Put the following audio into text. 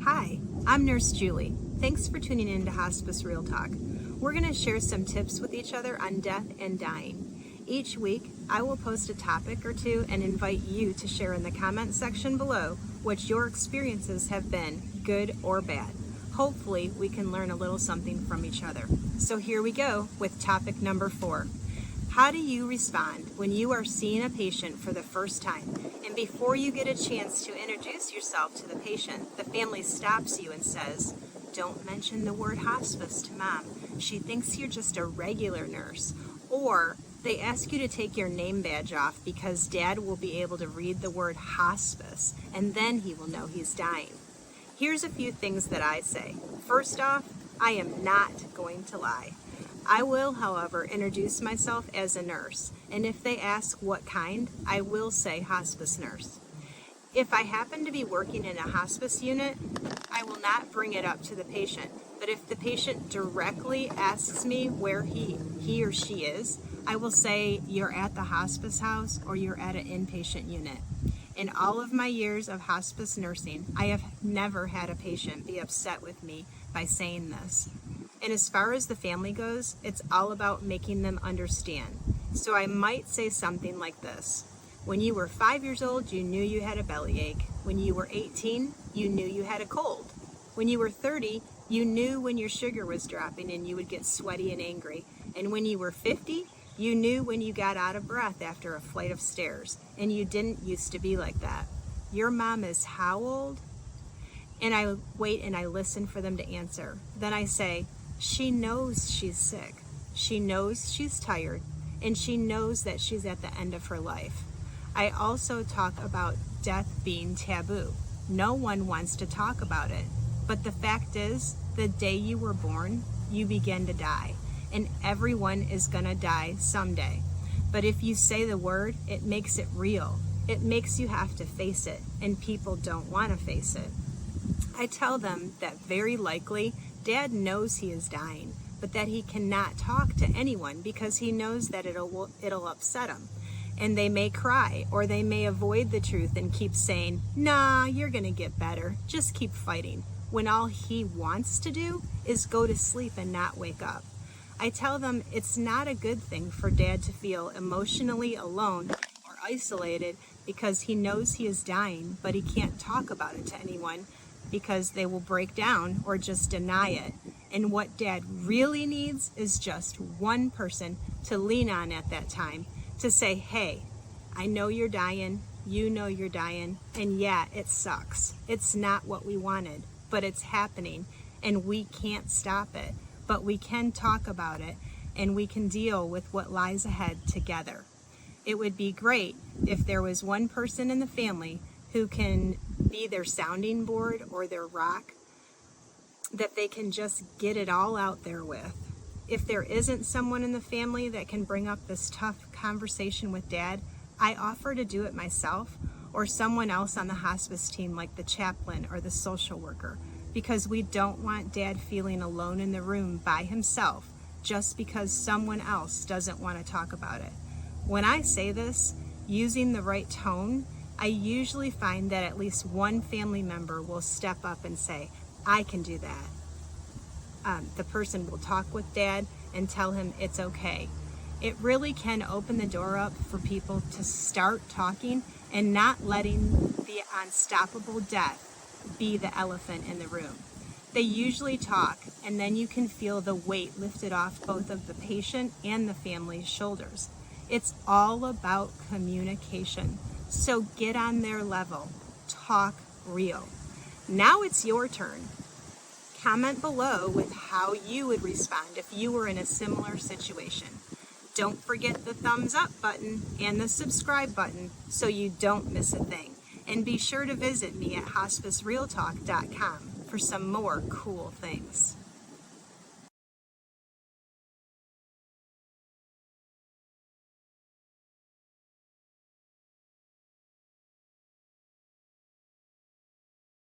Hi, I'm Nurse Julie. Thanks for tuning in to Hospice Real Talk. We're going to share some tips with each other on death and dying. Each week, I will post a topic or two and invite you to share in the comment section below what your experiences have been, good or bad. Hopefully, we can learn a little something from each other. So here we go with topic number 4. How do you respond when you are seeing a patient for the first time, and before you get a chance to introduce yourself to the patient, the family stops you and says, "Don't mention the word hospice to mom. She thinks you're just a regular nurse." Or they ask you to take your name badge off because dad will be able to read the word hospice, and then he will know he's dying. Here's a few things that I say. First off, I am not going to lie. I will, however, introduce myself as a nurse, and if they ask what kind, I will say hospice nurse. If I happen to be working in a hospice unit, I will not bring it up to the patient, but if the patient directly asks me where he or she is, I will say you're at the hospice house or you're at an inpatient unit. In all of my years of hospice nursing, I have never had a patient be upset with me by saying this. And as far as the family goes, it's all about making them understand. So I might say something like this. When you were 5 years old, you knew you had a bellyache. When you were 18, you knew you had a cold. When you were 30, you knew when your sugar was dropping and you would get sweaty and angry. And when you were 50, you knew when you got out of breath after a flight of stairs. And you didn't used to be like that. Your mom is how old? And I wait and I listen for them to answer. Then I say, she knows she's sick. She knows she's tired. And she knows that she's at the end of her life. I also talk about death being taboo. No one wants to talk about it. But the fact is, the day you were born, you begin to die. And everyone is gonna die someday. But if you say the word, it makes it real. It makes you have to face it. And people don't wanna face it. I tell them that very likely Dad knows he is dying, but that he cannot talk to anyone because he knows that it'll upset him. And they may cry, or they may avoid the truth and keep saying, "Nah, you're gonna get better. Just keep fighting," when all he wants to do is go to sleep and not wake up. I tell them it's not a good thing for Dad to feel emotionally alone or isolated because he knows he is dying, but he can't talk about it to anyone because they will break down or just deny it. And what Dad really needs is just one person to lean on at that time to say, "Hey, I know you're dying, you know you're dying, and yeah, it sucks. It's not what we wanted, but it's happening, and we can't stop it, but we can talk about it, and we can deal with what lies ahead together." It would be great if there was one person in the family who can be their sounding board or their rock, that they can just get it all out there with. If there isn't someone in the family that can bring up this tough conversation with Dad, I offer to do it myself or someone else on the hospice team like the chaplain or the social worker, because we don't want Dad feeling alone in the room by himself just because someone else doesn't want to talk about it. When I say this, using the right tone, I usually find that at least one family member will step up and say, "I can do that." The person will talk with Dad and tell him it's okay. It really can open the door up for people to start talking and not letting the unstoppable death be the elephant in the room. They usually talk, and then you can feel the weight lifted off both of the patient and the family's shoulders. It's all about communication. So get on their level. Talk real. Now it's your turn. Comment below with how you would respond if you were in a similar situation. Don't forget the thumbs up button and the subscribe button so you don't miss a thing. And be sure to visit me at hospicerealtalk.com for some more cool things.